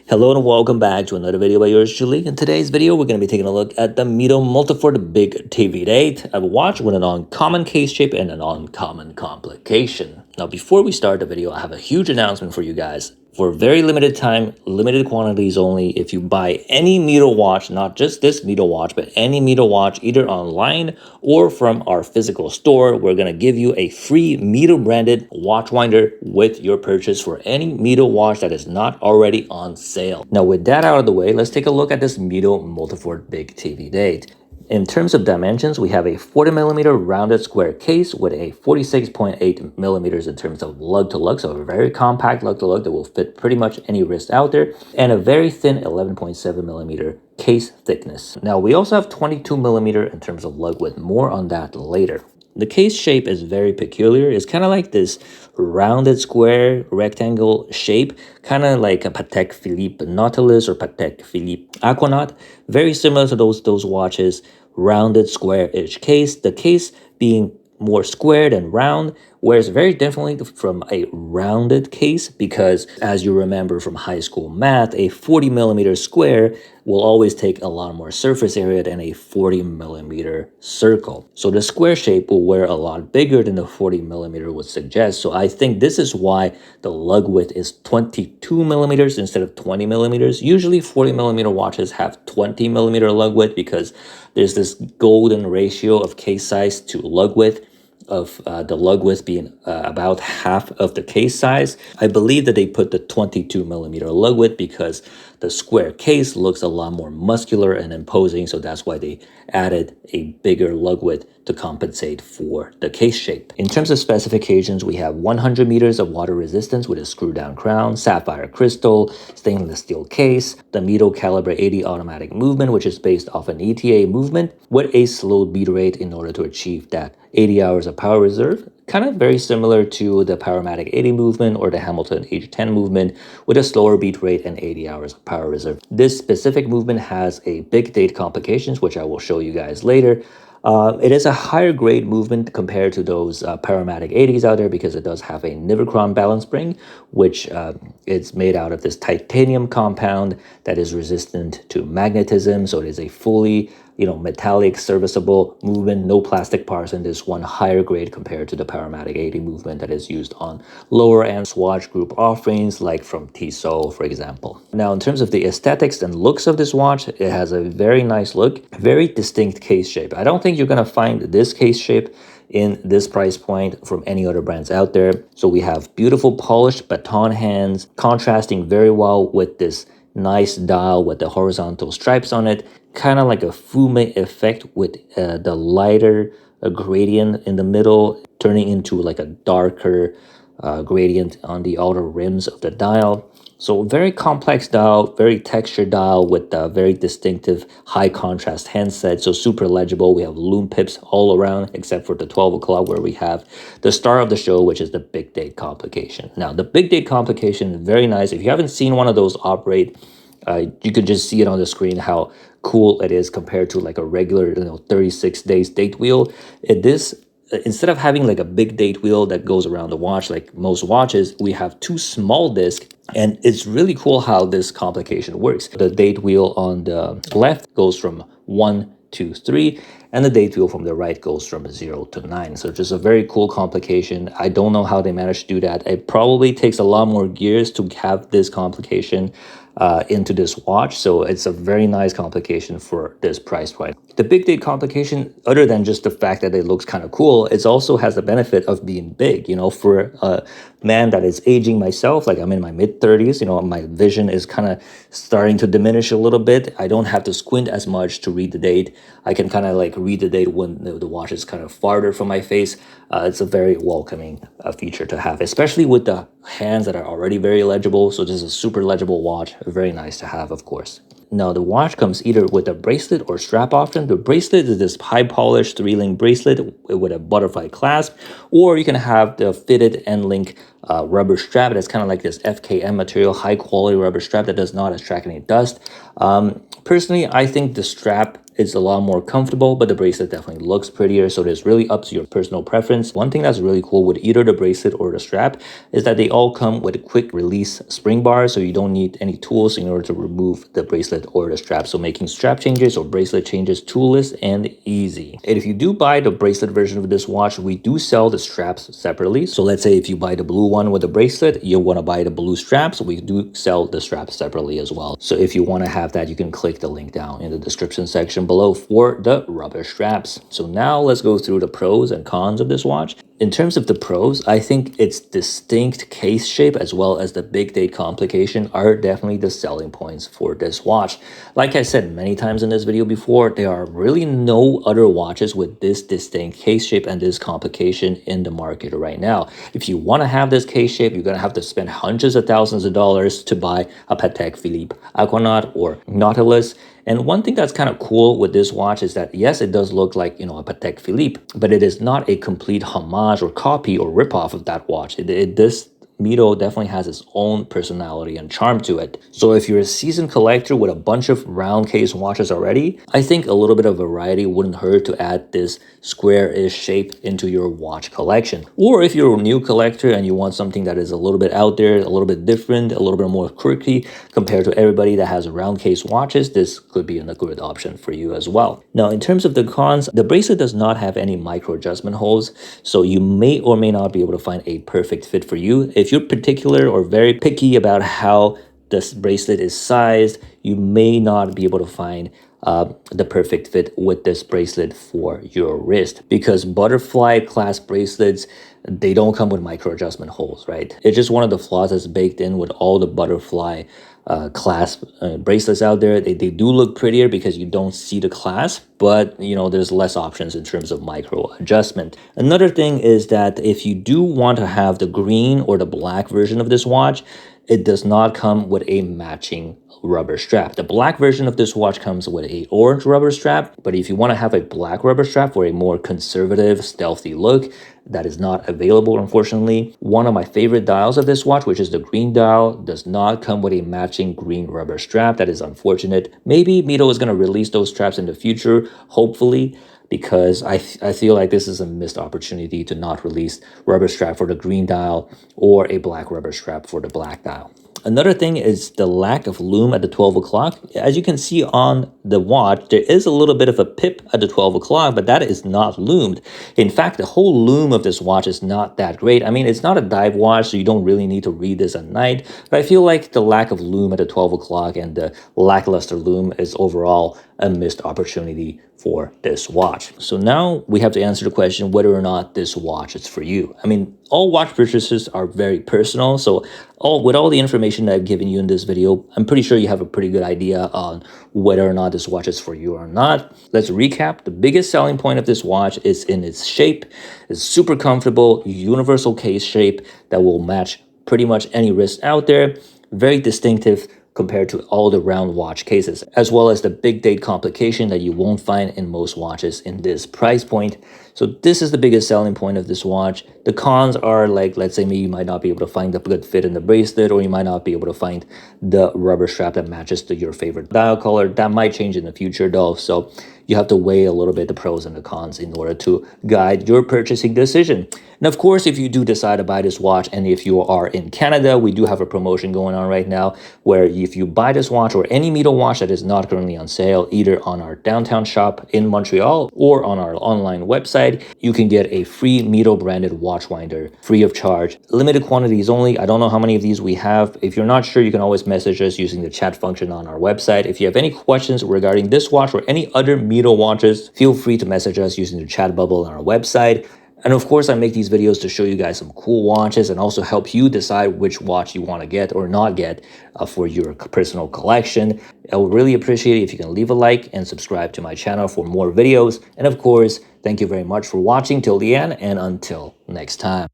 Hello and welcome back to another video by yours truly. In today's video, we're going to be taking a look at the Mido Multifort Big TV Date, a watch with an uncommon case shape and an uncommon complication. Now, before we start the video, I have a huge announcement for you guys. For very limited time, limited quantities only, if you buy any Mido watch, not just this Mido watch, but any Mido watch, either online or from our physical store, we're going to give you a free Mido branded watch winder with your purchase for any Mido watch that is not already on sale. Now, with that out of the way, let's take a look at this Mido Multifort Big TV Date. In terms of dimensions, we have a 40mm rounded square case with a 46.8 millimeters in terms of lug to lug, so a very compact lug to lug that will fit pretty much any wrist out there, and a very thin 11.7mm case thickness. Now, we also have 22mm in terms of lug width, more on that later. The case shape is very peculiar. It's kind of like this rounded square rectangle shape, kind of like a Patek Philippe Nautilus or Patek Philippe Aquanaut. Very similar to those watches, rounded square-ish case. The case being more squared and round, whereas very differently from a rounded case, because as you remember from high school math, a 40mm square will always take a lot more surface area than a 40mm circle. So the square shape will wear a lot bigger than the 40mm would suggest. So I think this is why the lug width is 22mm instead of 20mm. Usually 40mm watches have 20mm lug width because there's this golden ratio of case size to lug width, of the lug width being about half of the case size. I believe that they put the 22mm lug width because the square case looks a lot more muscular and imposing, so that's why they added a bigger lug width to compensate for the case shape. In terms of specifications, we have 100 meters of water resistance with a screw-down crown, sapphire crystal, stainless steel case, the Mido caliber 80 automatic movement, which is based off an ETA movement, with a slow beat rate in order to achieve that 80 hours of power reserve. Kind of very similar to the Powermatic 80 movement or the Hamilton H10 movement with a slower beat rate and 80 hours of power reserve. This specific movement has a big date complications, which I will show you guys later. It is a higher grade movement compared to those Powermatic 80s out there because it does have a Niverchron balance spring, which is made out of this titanium compound that is resistant to magnetism. So it is a fully metallic serviceable movement, no plastic parts in this one, higher grade compared to the Powermatic 80 movement that is used on lower end Swatch group offerings like from Tissot, for example. Now, in terms of the aesthetics and looks of this watch, it has a very nice look, very distinct case shape. I don't think you're going to find this case shape in this price point from any other brands out there. So we have beautiful polished baton hands contrasting very well with this nice dial with the horizontal stripes on it, kind of like a fume effect with the lighter gradient in the middle turning into like a darker gradient on the outer rims of the dial. So very complex dial, very textured dial with a very distinctive high contrast handset. So super legible. We have lume pips all around except for the 12 o'clock where we have the star of the show, which is the big date complication. Now the big date complication is very nice. If you haven't seen one of those operate, you can just see it on the screen how cool it is compared to like a regular 36 days date wheel. Instead of having like a big date wheel that goes around the watch like most watches, we have two small discs, and it's really cool how this complication works. The date wheel on the left goes from 1 to 3, and the date wheel from the right goes from 0 to 9. So just a very cool complication. I don't know how they managed to do that. It probably takes a lot more gears to have this complication into this watch, so it's a very nice complication for this price point. The big date complication, other than just the fact that it looks kind of cool, it also has the benefit of being big. For a man that is aging myself, like I'm in my mid-30s, my vision is kind of starting to diminish a little bit. I don't have to squint as much to read the date. I can kind of like read the date when the watch is kind of farther from my face. It's a very welcoming feature to have, especially with the hands that are already very legible. So this is a super legible watch, very nice to have, of course. Now the watch comes either with a bracelet or strap option. The bracelet is this high polished 3-link bracelet with a butterfly clasp, or you can have the fitted end link rubber strap that's kind of like this FKM material, high quality rubber strap that does not attract any dust. Personally, I think the strap It's a lot more comfortable, but the bracelet definitely looks prettier. So it's really up to your personal preference. One thing that's really cool with either the bracelet or the strap is that they all come with a quick release spring bar. So you don't need any tools in order to remove the bracelet or the strap. So making strap changes or bracelet changes toolless and easy. And if you do buy the bracelet version of this watch, we do sell the straps separately. So let's say if you buy the blue one with the bracelet, you want to buy the blue straps, we do sell the straps separately as well. So if you want to have that, you can click the link down in the description section below for the rubber straps. So now let's go through the pros and cons of this watch. In terms of the pros, I think its distinct case shape as well as the big date complication are definitely the selling points for this watch. Like I said many times in this video before, there are really no other watches with this distinct case shape and this complication in the market right now. If you want to have this case shape, you're going to have to spend hundreds of thousands of dollars to buy a Patek Philippe Aquanaut or Nautilus. And one thing that's kind of cool with this watch is that, yes, it does look like, a Patek Philippe, but it is not a complete homage or copy or ripoff of that watch. This Mido definitely has its own personality and charm to it. So if you're a seasoned collector with a bunch of round case watches already, I think a little bit of variety wouldn't hurt to add this square-ish shape into your watch collection. Or if you're a new collector and you want something that is a little bit out there, a little bit different, a little bit more quirky compared to everybody that has round case watches, this could be a good option for you as well. Now, in terms of the cons, the bracelet does not have any micro adjustment holes, so you may or may not be able to find a perfect fit for you. If you're particular or very picky about how this bracelet is sized, you may not be able to find the perfect fit with this bracelet for your wrist, because butterfly clasp bracelets, they don't come with micro adjustment holes, right? It's just one of the flaws that's baked in with all the butterfly clasp bracelets out there. They do look prettier because you don't see the clasp, but there's less options in terms of micro adjustment. Another thing is that if you do want to have the green or the black version of this watch, it does not come with a matching rubber strap. The black version of this watch comes with a orange rubber strap, but if you want to have a black rubber strap for a more conservative, stealthy look, that is not available, unfortunately. One of my favorite dials of this watch, which is the green dial, does not come with a matching green rubber strap. That is unfortunate. Maybe Mido is going to release those straps in the future, hopefully, because I feel like this is a missed opportunity to not release rubber strap for the green dial or a black rubber strap for the black dial. Another thing is the lack of lume at the 12 o'clock. As you can see on the watch, there is a little bit of a pip at the 12 o'clock, but that is not lumed. In fact, the whole lume of this watch is not that great. I mean, it's not a dive watch, so you don't really need to read this at night, but I feel like the lack of lume at the 12 o'clock and the lackluster lume is overall a missed opportunity for this watch. So now we have to answer the question whether or not this watch is for you. I mean, all watch purchases are very personal, so with all the information that I've given you in this video, I'm pretty sure you have a pretty good idea on whether or not this watch is for you or not. Let's recap. The biggest selling point of this watch is in its shape. It's super comfortable, universal case shape that will match pretty much any wrist out there. Very distinctive compared to all the round watch cases, as well as the big date complication that you won't find in most watches in this price point. So this is the biggest selling point of this watch. The cons are, like, let's say maybe you might not be able to find the good fit in the bracelet, or you might not be able to find the rubber strap that matches to your favorite dial color. That might change in the future though, so you have to weigh a little bit the pros and the cons in order to guide your purchasing decision. And of course, if you do decide to buy this watch, and if you are in Canada, we do have a promotion going on right now where if you buy this watch or any Mido watch that is not currently on sale, either on our downtown shop in Montreal or on our online website, you can get a free Mido branded watch winder free of charge. Limited quantities only. I don't know how many of these we have. If you're not sure, you can always message us using the chat function on our website. If you have any questions regarding this watch or any other Mido watches, feel free to message us using the chat bubble on our website. And of course, I make these videos to show you guys some cool watches and also help you decide which watch you want to get or not get for your personal collection. I would really appreciate it if you can leave a like and subscribe to my channel for more videos. And of course, thank you very much for watching till the end, and until next time.